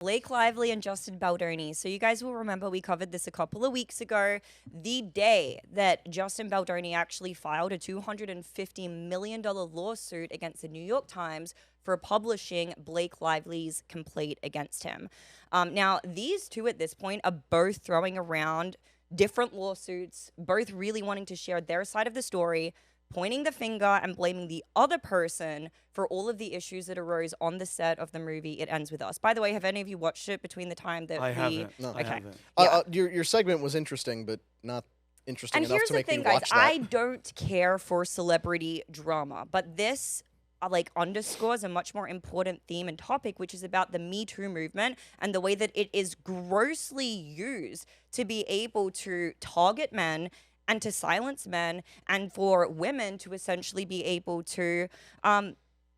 Blake Lively and Justin Baldoni. So you guys will remember we covered this a couple of weeks ago. The day that Justin Baldoni actually filed a $250 million lawsuit against the New York Times for publishing Blake Lively's complaint against him. Now, these two at this point are both throwing around different lawsuits, both really wanting to share their side of the story, pointing the finger and blaming the other person for all of the issues that arose on the set of the movie It Ends With Us. By the way, have any of you watched it between the time that I we... haven't. No. Okay. I haven't. Yeah. Your segment was interesting, but not interesting And enough here's to the make thing, me guys. watch that. I don't care for celebrity drama, but this underscores a much more important theme and topic, which is about the Me Too movement and the way that it is grossly used to be able to target men and to silence men, and for women to essentially be able to,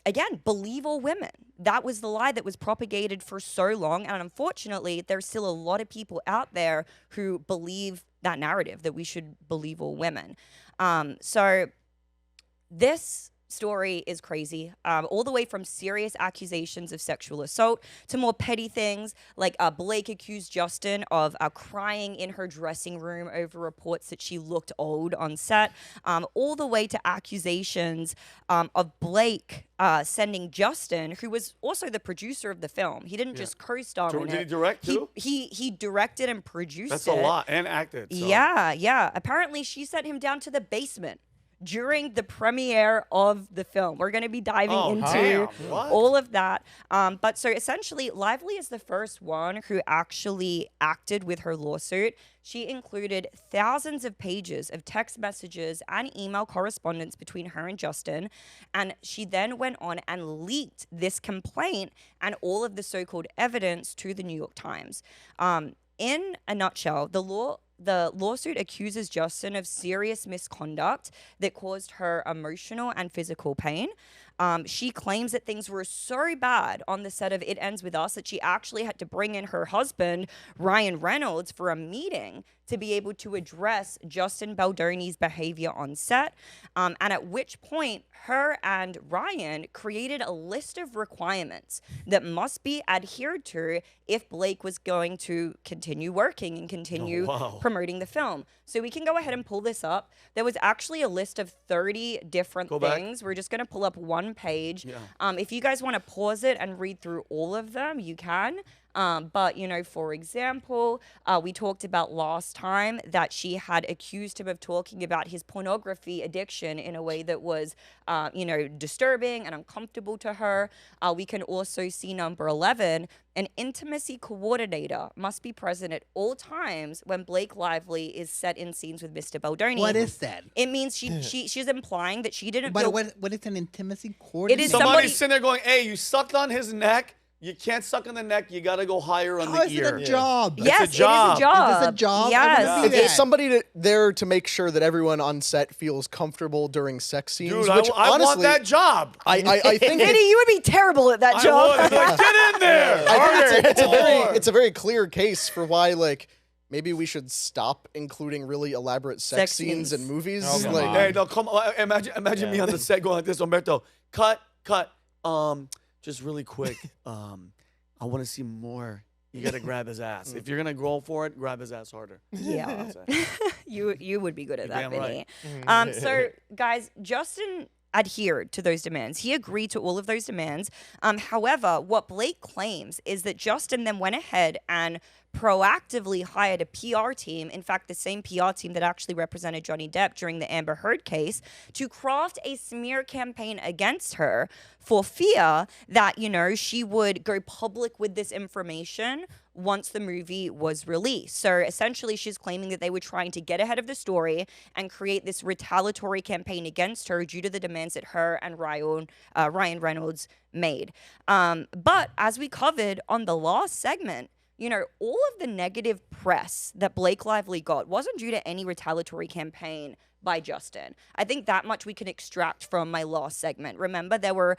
again, believe all women. That was the lie that was propagated for so long. And unfortunately, there's still a lot of people out there who believe that narrative that we should believe all women. So this story is crazy, all the way from serious accusations of sexual assault to more petty things like Blake accused Justin of crying in her dressing room over reports that she looked old on set, all the way to accusations of Blake sending Justin, who was also the producer of the film. He didn't just co-star in Did he it. direct too? He directed and produced That's it. a lot, and acted. So. Yeah. Apparently, she sent him down to the basement during the premiere of the film. We're going to be diving into What? all of that. But so essentially, Lively is the first one who actually acted with her lawsuit. She included thousands of pages of text messages and email correspondence between her and Justin. And she then went on and leaked this complaint and all of the so-called evidence to the New York Times. In a nutshell, the lawsuit accuses Justin of serious misconduct that caused her emotional and physical pain. She claims that things were so bad on the set of It Ends With Us that she actually had to bring in her husband, Ryan Reynolds, for a meeting to be able to address Justin Baldoni's behavior on set. And at which point, her and Ryan created a list of requirements that must be adhered to if Blake was going to continue working and continue promoting the film. So we can go ahead and pull this up. There was actually a list of 30 different things. We're just going to pull up one page. Yeah. If you guys want to pause it and read through all of them, you can. But, for example, we talked about last time that she had accused him of talking about his pornography addiction in a way that was, disturbing and uncomfortable to her. We can also see number 11, an intimacy coordinator must be present at all times when Blake Lively is set in scenes with Mr. Baldoni. What is that? It means she's implying that she didn't But feel... what is an intimacy coordinator? It is Somebody's sitting there going, hey, you sucked on his neck. You can't suck on the neck. You got to go higher on How the is ear. it a job? Yes, It's a job. it is a job. Is this a job? Yes. I wanna see It's that. somebody there to make sure that everyone on set feels comfortable during sex scenes. Dude, which I honestly, want that job. I think Vinny, you would be terrible at that I job. would. Like, get in there. I think Harder. it's a very clear case for why maybe we should stop including really elaborate sex scenes in movies. Oh, come Like, on. Hey, no, come on. Imagine me on the set going like this, Umberto. Cut. Just really quick. I want to see more. You got to grab his ass. If you're gonna go for it, grab his ass harder. Yeah. You would be good at that, You're damn Vinny. So, guys, Justin adhered to those demands. He agreed to all of those demands. However, what Blake claims is that Justin then went ahead and proactively hired a PR team, in fact, the same PR team that actually represented Johnny Depp during the Amber Heard case, to craft a smear campaign against her for fear that, she would go public with this information once the movie was released. So essentially, she's claiming that they were trying to get ahead of the story and create this retaliatory campaign against her due to the demands that her and Ryan Reynolds made. But as we covered on the last segment, all of the negative press that Blake Lively got wasn't due to any retaliatory campaign by Justin. I think that much we can extract from my last segment. Remember, there were,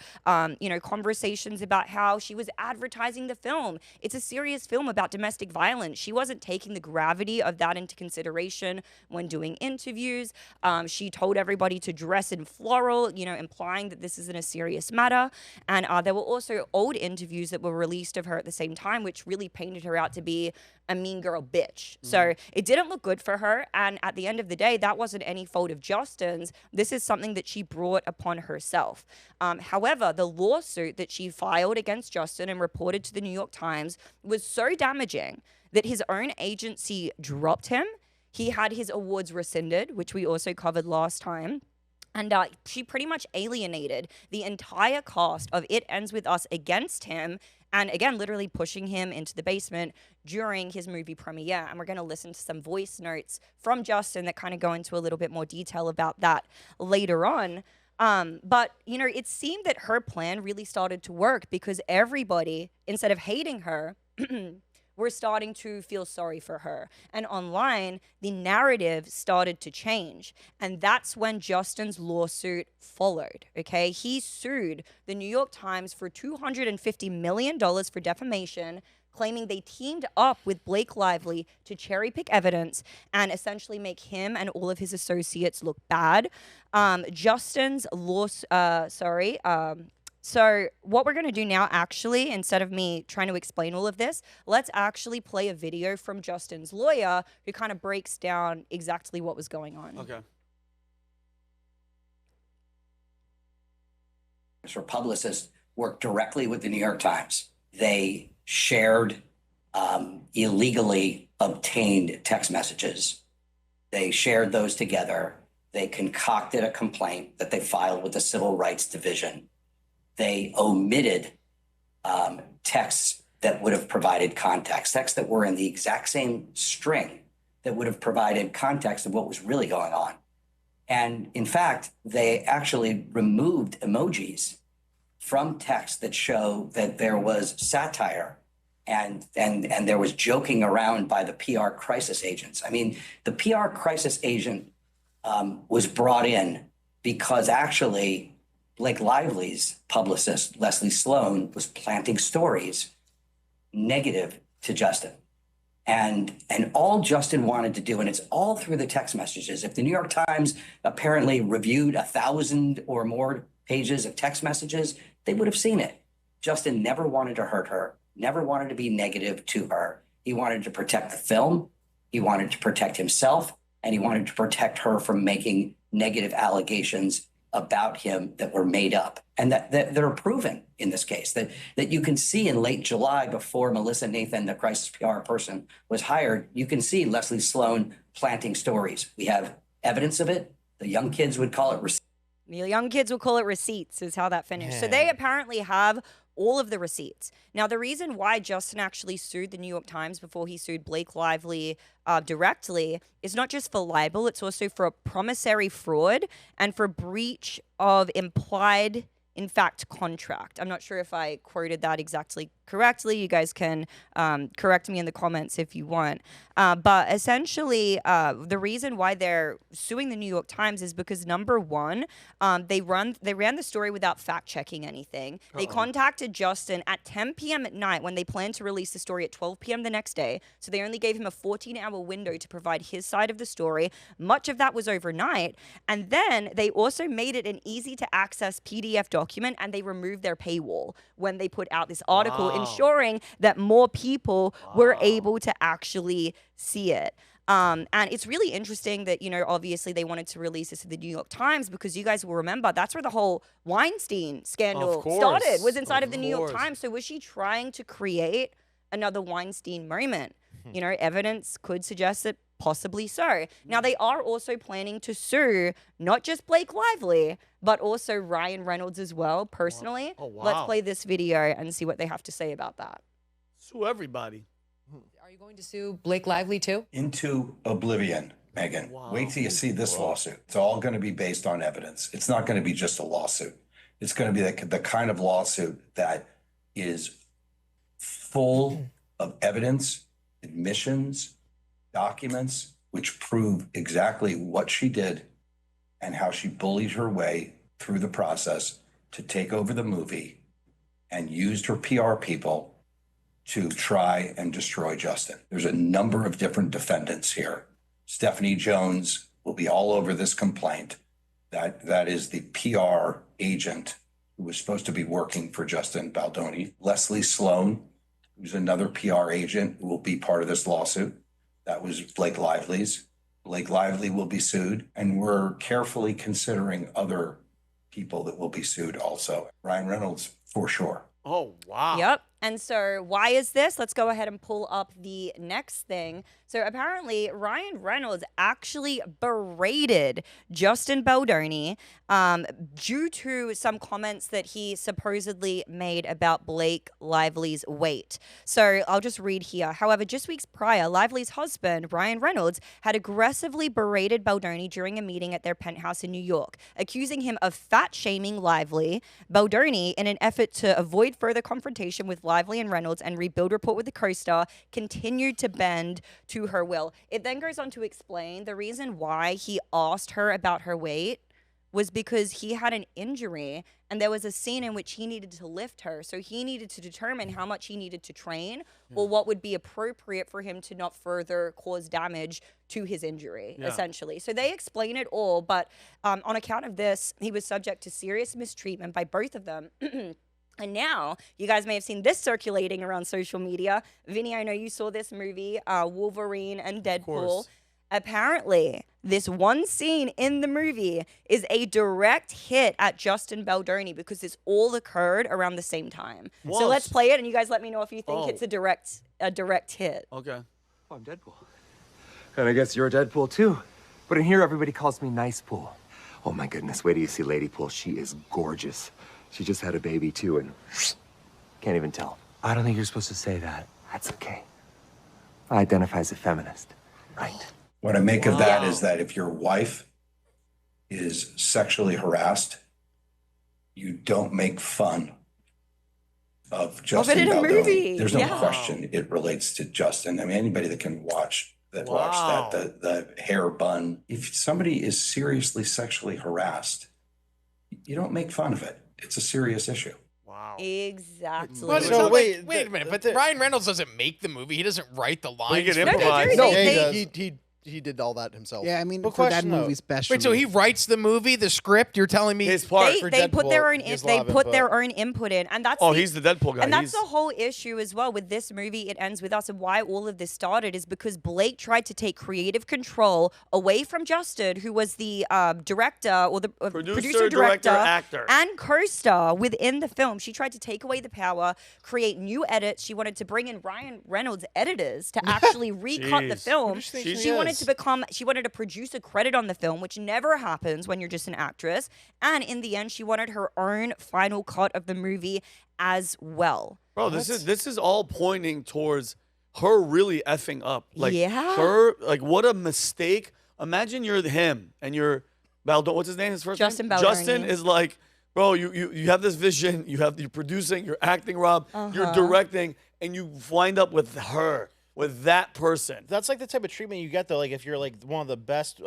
conversations about how she was advertising the film. It's a serious film about domestic violence. She wasn't taking the gravity of that into consideration when doing interviews. She told everybody to dress in floral, implying that this isn't a serious matter. And there were also old interviews that were released of her at the same time, which really painted her out to be a mean girl bitch. So it didn't look good for her. And at the end of the day, that wasn't any fault of Justin's. This is something that she brought upon herself. However, the lawsuit that she filed against Justin and reported to the New York Times was so damaging that his own agency dropped him. He had his awards rescinded, which we also covered last time. And she pretty much alienated the entire cast of It Ends With Us against him. And again, literally pushing him into the basement during his movie premiere. And we're going to listen to some voice notes from Justin that kind of go into a little bit more detail about that later on. But, it seemed that her plan really started to work because everybody, instead of hating her, we're starting to feel sorry for her. And online, the narrative started to change. And that's when Justin's lawsuit followed, okay? He sued the New York Times for $250 million for defamation, claiming they teamed up with Blake Lively to cherry pick evidence and essentially make him and all of his associates look bad. Justin's So what we're going to do now, actually, instead of me trying to explain all of this, let's actually play a video from Justin's lawyer who kind of breaks down exactly what was going on. Okay. Or publicists worked directly with the New York Times. They shared illegally obtained text messages. They shared those together. They concocted a complaint that they filed with the Civil Rights Division. They omitted texts that would have provided context, texts that were in the exact same string that would have provided context of what was really going on. And in fact, they actually removed emojis from texts that show that there was satire and there was joking around by the PR crisis agents. I mean, the PR crisis agent was brought in because actually Blake Lively's publicist, Leslie Sloane, was planting stories negative to Justin. And all Justin wanted to do, and it's all through the text messages. If the New York Times apparently reviewed 1,000 or more pages of text messages, they would have seen it. Justin never wanted to hurt her, never wanted to be negative to her. He wanted to protect the film, he wanted to protect himself, and he wanted to protect her from making negative allegations about him that were made up and that are proven in this case, that you can see in late July before Melissa Nathan, the crisis PR person, was hired. You can see Leslie Sloane planting stories. We have evidence of it. The young kids would call it receipts. The young kids will call it receipts is how that finished. So they apparently have all of the receipts. Now, the reason why Justin actually sued the New York Times before he sued Blake Lively directly is not just for libel, it's also for a promissory fraud and for breach of implied, in fact, contract. I'm not sure if I quoted that exactly correctly. You guys can correct me in the comments if you want. But essentially, the reason why they're suing the New York Times is because, number one, they ran the story without fact checking anything. They contacted Justin at 10 p.m. at night when they planned to release the story at 12 p.m. the next day. So they only gave him a 14-hour window to provide his side of the story. Much of that was overnight. And then they also made it an easy to access PDF document, and they removed their paywall when they put out this article, ensuring that more people were able to actually see it. And it's really interesting that, obviously they wanted to release this to the New York Times because you guys will remember that's where the whole Weinstein scandal started, was inside of the New York Times. So was she trying to create another Weinstein moment? Evidence could suggest that possibly so. Now, they are also planning to sue not just Blake Lively, but also Ryan Reynolds as well, personally. Oh, wow. Let's play this video and see what they have to say about that. Sue everybody. Are you going to sue Blake Lively too? Into oblivion, Megan. Wow. Wait till you see this lawsuit. It's all going to be based on evidence. It's not going to be just a lawsuit. It's going to be the kind of lawsuit that is full of evidence, admissions, documents, which prove exactly what she did and how she bullied her way through the process to take over the movie and used her PR people to try and destroy Justin. There's a number of different defendants here. Stephanie Jones will be all over this complaint. That is the PR agent who was supposed to be working for Justin Baldoni. Leslie Sloane, who's another PR agent who will be part of this lawsuit. That was Blake Lively's. Blake Lively will be sued, and we're carefully considering other people that will be sued also. Ryan Reynolds, for sure. Oh, wow. Yep. And so why is this? Let's go ahead and pull up the next thing. So apparently Ryan Reynolds actually berated Justin Baldoni due to some comments that he supposedly made about Blake Lively's weight. So I'll just read here. However, just weeks prior, Lively's husband, Ryan Reynolds, had aggressively berated Baldoni during a meeting at their penthouse in New York, accusing him of fat-shaming Lively. Baldoni, in an effort to avoid further confrontation with Lively and Reynolds and rebuild rapport with the co-star, continued to bend to her will. It then goes on to explain the reason why he asked her about her weight was because he had an injury and there was a scene in which he needed to lift her. So he needed to determine how much he needed to train or what would be appropriate for him to not further cause damage to his injury, essentially. So they explain it all, but on account of this, he was subject to serious mistreatment by both of them. And now, you guys may have seen this circulating around social media. Vinny, I know you saw this movie, Wolverine and Deadpool. Apparently, this one scene in the movie is a direct hit at Justin Baldoni because this all occurred around the same time. What? So let's play it, and you guys let me know if you think it's a direct hit. Okay. Oh, I'm Deadpool. And I guess you're Deadpool too. But in here, everybody calls me Nice Pool. Oh my goodness, wait till you see Lady Pool. She is gorgeous. She just had a baby too, and can't even tell. I don't think you're supposed to say that. That's okay. I identify as a feminist, right? What I make of that is that if your wife is sexually harassed, you don't make fun of Justin in a Baldoni. movie. There's no question it relates to Justin. I mean, anybody that can watch that, the hair bun. If somebody is seriously sexually harassed, you don't make fun of it. It's a serious issue. Wow. Exactly. But So wait a minute. But Ryan Reynolds doesn't make the movie. He doesn't write the lines. He can No, they improvise. do. No, They- he did all that himself. Yeah, I mean, But for that question, though. movie especially. Wait, so he writes the movie, the script? You're telling me His part. They put their own he has a they lot of put their input. own input in, and that's Oh, he's the Deadpool guy. And that's He's- the whole issue as well with this movie. It ends with us, and why all of this started is because Blake tried to take creative control away from Justin, who was the director or the producer, director, actor. and co-star within the film. She tried to take away the power, create new edits. She wanted to bring in Ryan Reynolds editors to actually recut the Jeez. film. she She wanted is? she wanted to produce a credit on the film, which never happens when you're just an actress. And in the end, she wanted her own final cut of the movie as well. Bro, this is all pointing towards her really effing up. Like Yeah. her, like what a mistake. Imagine you're him and you're Baldoni. What's his name? His first Justin name? Baldoni. Justin is like, bro, you have this vision. You're producing. You're acting, Rob. You're directing, and you wind up with her. With that person. That's like the type of treatment you get though. Like if you're like one of the best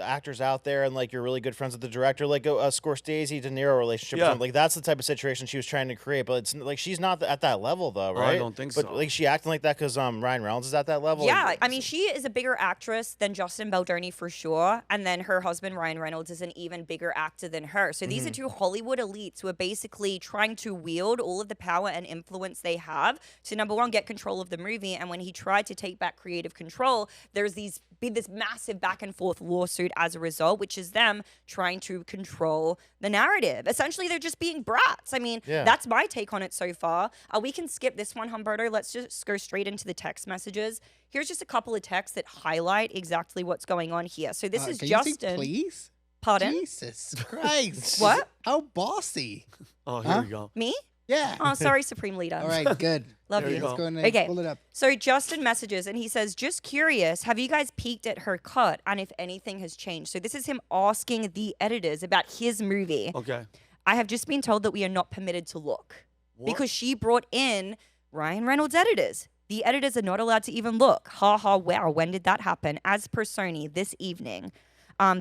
actors out there, and like you're really good friends with the director, like a Scorsese De Niro relationship. Or something. Like that's the type of situation she was trying to create. But it's like she's not at that level though, right? I don't think but, so. like she acting like that because Ryan Reynolds is at that level. Yeah, Like, I mean, she is a bigger actress than Justin Baldoni for sure. And then her husband, Ryan Reynolds, is an even bigger actor than her. So these are two Hollywood elites who are basically trying to wield all of the power and influence they have to, number one, get control of the movie. And when he tried to take back creative control, there's been this massive back and forth lawsuit as a result, which is them trying to control the narrative. Essentially, they're just being brats. I mean, that's my take on it so far. We can skip this one, Humberto. Let's just go straight into the text messages. Here's just a couple of texts that highlight exactly what's going on here. So this is can you say Justin. please? Pardon? Jesus Christ. What? How bossy. Oh, here we go. Me? Yeah. Oh, sorry, Supreme Leader. All right, good. Love There you. you Let's go. go and Okay. pull it up. So Justin messages and he says, just curious, have you guys peeked at her cut and if anything has changed? So this is him asking the editors about his movie. Okay. I have just been told that we are not permitted to look because she brought in Ryan Reynolds editors. The editors are not allowed to even look. Ha ha, wow, when did that happen? As per Sony this evening.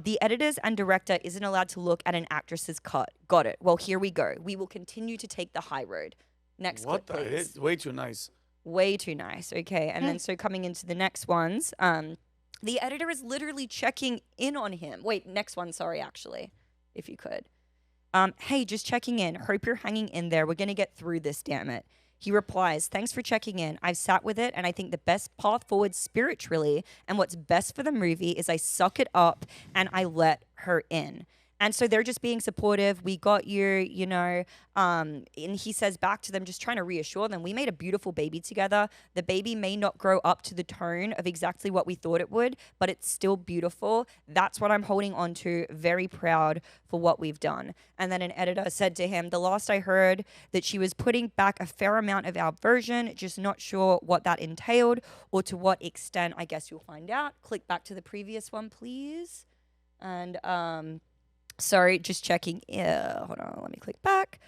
The editors and director isn't allowed to look at an actress's cut. Got it. Well, here we go. We will continue to take the high road. Next What clip, the? please. It's way too nice. Way too nice. Okay. And then so coming into the next ones, the editor is literally checking in on him. Wait, next one. Sorry, actually, if you could. Hey, just checking in. Hope you're hanging in there. We're going to get through this, damn it. He replies, thanks for checking in. I've sat with it, and I think the best path forward spiritually and what's best for the movie is I suck it up and I let her in. And so they're just being supportive. We got you, you know. And he says back to them, just trying to reassure them, we made a beautiful baby together. The baby may not grow up to the tone of exactly what we thought it would, but it's still beautiful. That's what I'm holding on to. Very proud for what we've done. And then an editor said to him, the last I heard that she was putting back a fair amount of our version, just not sure what that entailed or to what extent. I guess you'll find out. Click back to the previous one, please. And, sorry, just checking. Hold on, let me click back.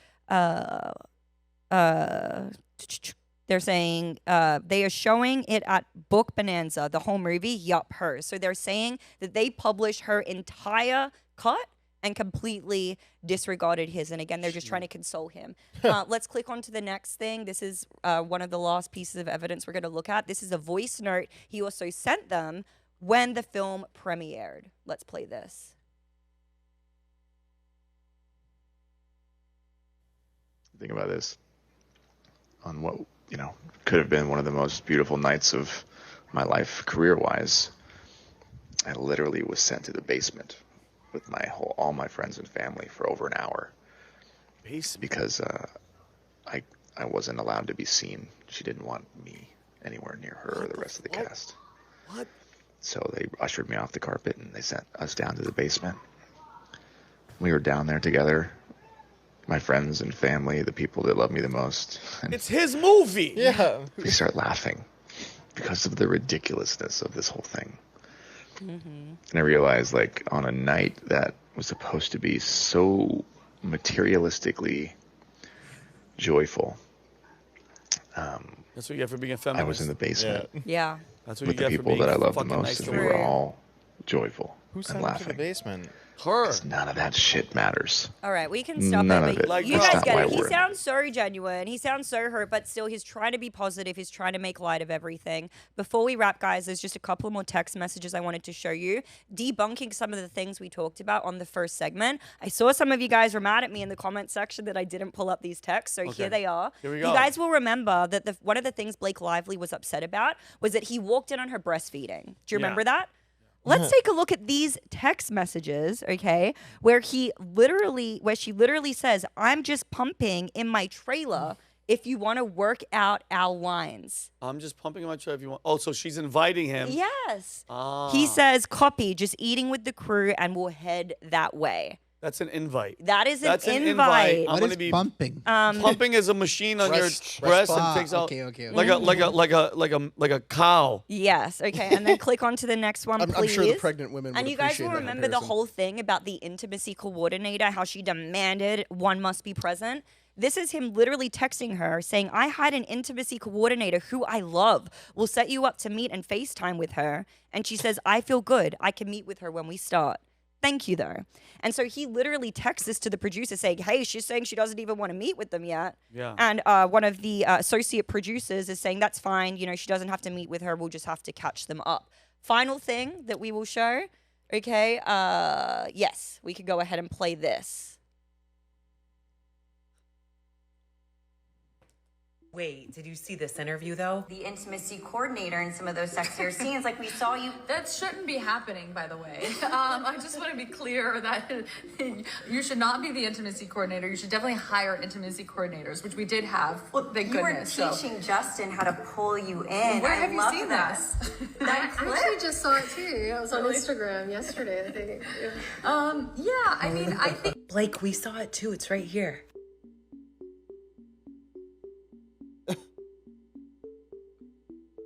They're saying they are showing it at Book Bonanza, the whole movie. Yup, her. So they're saying that they published her entire cut and completely disregarded his. And again, they're just trying to console him. Let's click on to the next thing. This is one of the last pieces of evidence we're going to look at. This is a voice note he also sent them when the film premiered. Let's play this. Think about this on what, you know, could have been one of the most beautiful nights of my life career-wise. I literally was sent to the basement with all my friends and family for over an hour. Because I wasn't allowed to be seen. She didn't want me anywhere near her or the rest of the cast. What? So they ushered me off the carpet and they sent us down to the basement. We were down there together. My friends and family, the people that love me the most. And it's his movie. Yeah. we start laughing because of the ridiculousness of this whole thing. Mm-hmm. And I realized, like, on a night that was supposed to be so materialistically joyful, that's what you get for being a feminist. I was in the basement. Yeah. That's what with you the get for people being that I love the fucking most, nice and to we her. were all joyful Who and sent him to laughing. the basement? Her. 'Cause none of that shit matters. All right, we can stop None it. of But it. Like, you that's guys not get why it. He we're- sounds so genuine. He sounds so hurt, but still, he's trying to be positive. He's trying to make light of everything. Before we wrap, guys, there's just a couple more text messages I wanted to show you, debunking some of the things we talked about on the first segment. I saw some of you guys were mad at me in the comment section that I didn't pull up these texts, so here they are. Here we go. You guys will remember that one of the things Blake Lively was upset about was that he walked in on her breastfeeding. Do you remember that? Let's take a look at these text messages, okay, where she literally says, I'm just pumping in my trailer if you want to work out our lines. I'm just pumping my trailer if you want. Oh, so she's inviting him. Yes. Ah. He says, copy, just eating with the crew and we'll head that way. That's an invite. That is That's an invite. I'm What gonna is be bumping? pumping is a machine on Breast- your breast and Ah, takes out okay. like a cow. Yes, okay, and then click on to the next one, I'm please. sure the pregnant women would And you guys appreciate will that remember the comparison. whole thing about the intimacy coordinator, how she demanded one must be present. This is him literally texting her saying, I had an intimacy coordinator who I love. We'll set you up to meet and FaceTime with her. And she says, I feel good. I can meet with her when we start. Thank you, though. And so he literally texts this to the producer saying, hey, she's saying she doesn't even want to meet with them yet. Yeah. And one of the associate producers is saying, that's fine. You know, she doesn't have to meet with her. We'll just have to catch them up. Final thing that we will show. Okay. Yes, we could go ahead and play this. Wait, did you see this interview though? The intimacy coordinator in some of those sexier scenes, like we saw you. That shouldn't be happening, by the way. I just want to be clear that you should not be the intimacy coordinator. You should definitely hire intimacy coordinators, which we did have. Thank You goodness. were teaching Justin how to pull you in. Where I have you love seen that. this? That I clip. actually just saw it too. It was on Instagram yesterday, I think. Yeah, I mean, I think. Blake, we saw it too. It's right here.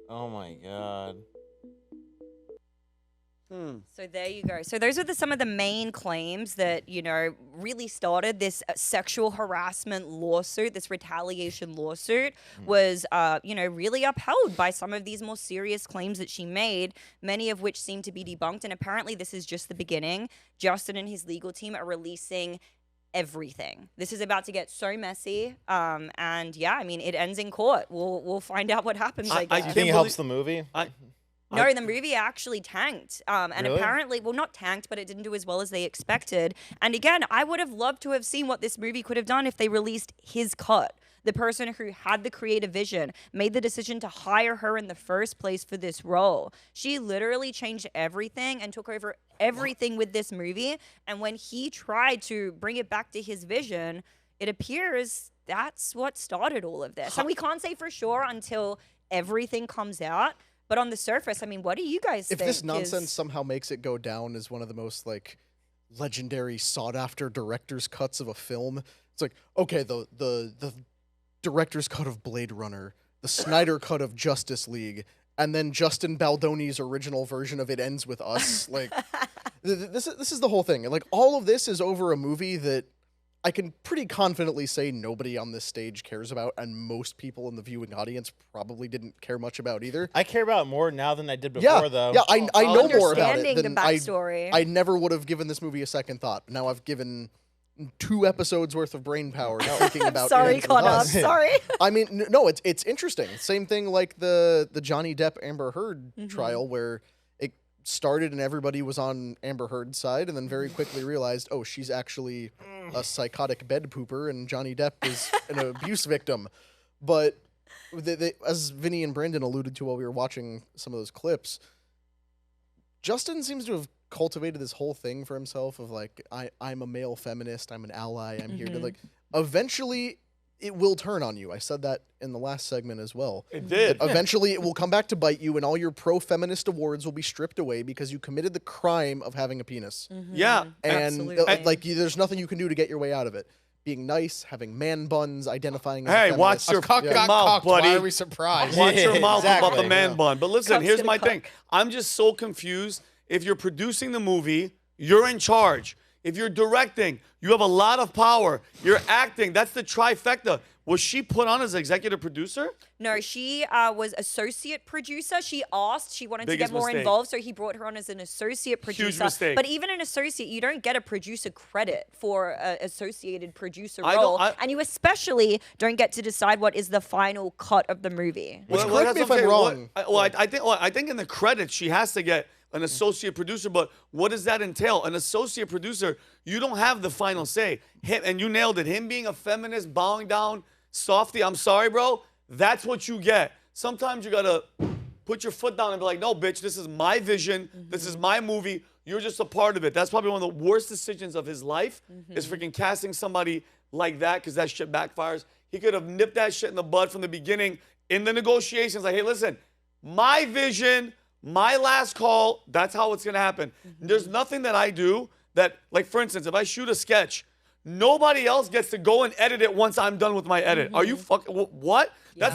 Oh my god. So there you go. So those are some of the main claims that, really started this sexual harassment lawsuit, this retaliation lawsuit was, really upheld by some of these more serious claims that she made, many of which seem to be debunked. And apparently this is just the beginning. Justin and his legal team are releasing everything. This is about to get so messy. And yeah, I mean, it ends in court. We'll find out what happens, I guess. Do you think it helps the movie? No, the movie actually tanked. And Really? apparently, well, not tanked, but it didn't do as well as they expected. And again, I would have loved to have seen what this movie could have done if they released his cut. The person who had the creative vision, made the decision to hire her in the first place for this role. She literally changed everything and took over everything with this movie. And when he tried to bring it back to his vision, it appears that's what started all of this. And we can't say for sure until everything comes out. But on the surface, I mean, what do you guys think? If this nonsense somehow makes it go down as one of the most legendary sought-after director's cuts of a film, it's like, okay, the director's cut of Blade Runner, the Snyder cut of Justice League, and then Justin Baldoni's original version of It Ends With Us. This is the whole thing. And all of this is over a movie that I can pretty confidently say nobody on this stage cares about, and most people in the viewing audience probably didn't care much about either. I care about it more now than I did before, though. Yeah, I know more about it than the backstory. I never would have given this movie a second thought. Now I've given 2 episodes worth of brain power thinking about Sorry, It Ends With Connor. Us. Sorry. I mean, no, it's interesting. Same thing like the Johnny Depp Amber Heard trial, where it started and everybody was on Amber Heard's side, and then very quickly realized, oh, she's actually a psychotic bed pooper, and Johnny Depp is an abuse victim. But as Vinny and Brandon alluded to while we were watching some of those clips, Justin seems to have cultivated this whole thing for himself of I'm a male feminist, I'm an ally, I'm here to eventually it will turn on you. I said that in the last segment as well. It did. Eventually it will come back to bite you, and all your pro-feminist awards will be stripped away because you committed the crime of having a penis. Yeah, And there's nothing you can do to get your way out of it. Being nice, having man buns, identifying as a feminist. Watch your Cock got mouth, cocked. buddy. Why are we surprised? Watch your mouth about Exactly. the man bun. But listen, Comes here's to the my thing. I'm just so confused. If you're producing the movie, you're in charge. If you're directing, you have a lot of power. You're acting. That's the trifecta. Was she put on as executive producer? No, she was associate producer. She asked, she wanted to Biggest get more mistake. involved, so he brought her on as an associate producer. mistake. But even an associate, you don't get a producer credit for an associated producer I don't- role. I- And you especially don't get to decide what is the final cut of the movie. Correct me if I'm wrong. I think in the credits she has to get an associate producer, but what does that entail? An associate producer, you don't have the final say. Him, and you nailed it. Him being a feminist, bowing down, softy, I'm sorry, bro, that's what you get. Sometimes you gotta put your foot down and be like, no, bitch, this is my vision. This is my movie. You're just a part of it. That's probably one of the worst decisions of his life is freaking casting somebody like that, because that shit backfires. He could have nipped that shit in the bud from the beginning in the negotiations. Like, hey, listen, my vision, my last call, that's how it's gonna happen. There's nothing that I do that, like, for instance, if I shoot a sketch, nobody else gets to go and edit it once I'm done with my edit. Are you fucking, what? Yeah.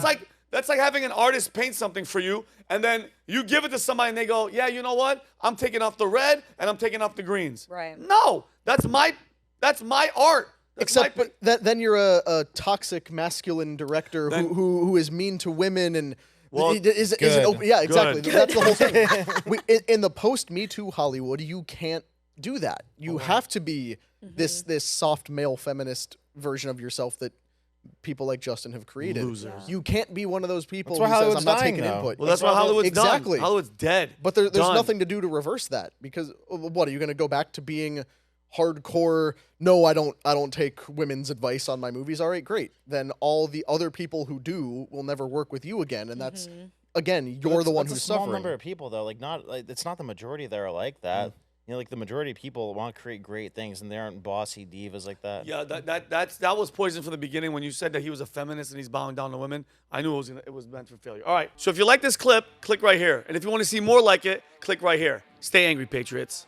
That's like having an artist paint something for you, and then you give it to somebody and they go, yeah, you know what? I'm taking off the red and I'm taking off the greens. Right. No, that's my art. Then you're a toxic masculine director who is mean to women and yeah, exactly. Good. That's the whole thing. In the post Me Too Hollywood, you can't do that. You have to be this soft male feminist version of yourself that people like Justin have created. Losers. You can't be one of those people That's why who says, Hollywood's I'm not dying, taking though. input. Well, that's why Hollywood's exactly. done. Hollywood's dead. But there's Done. nothing to do to reverse that, because what are you going to go back to being hardcore? No, I don't take women's advice on my movies. All right, great. Then all the other people who do will never work with you again, and that's again, you're the one That's who's a small suffering. number of people though. It's not the majority that are like that. You know, the majority of people want to create great things, and they aren't bossy divas like that. Yeah, that was poison from the beginning. When you said that he was a feminist and he's bowing down to women, I knew it was meant for failure. All right, so if you like this clip, click right here. And if you want to see more like it, click right here. Stay angry, Patriots.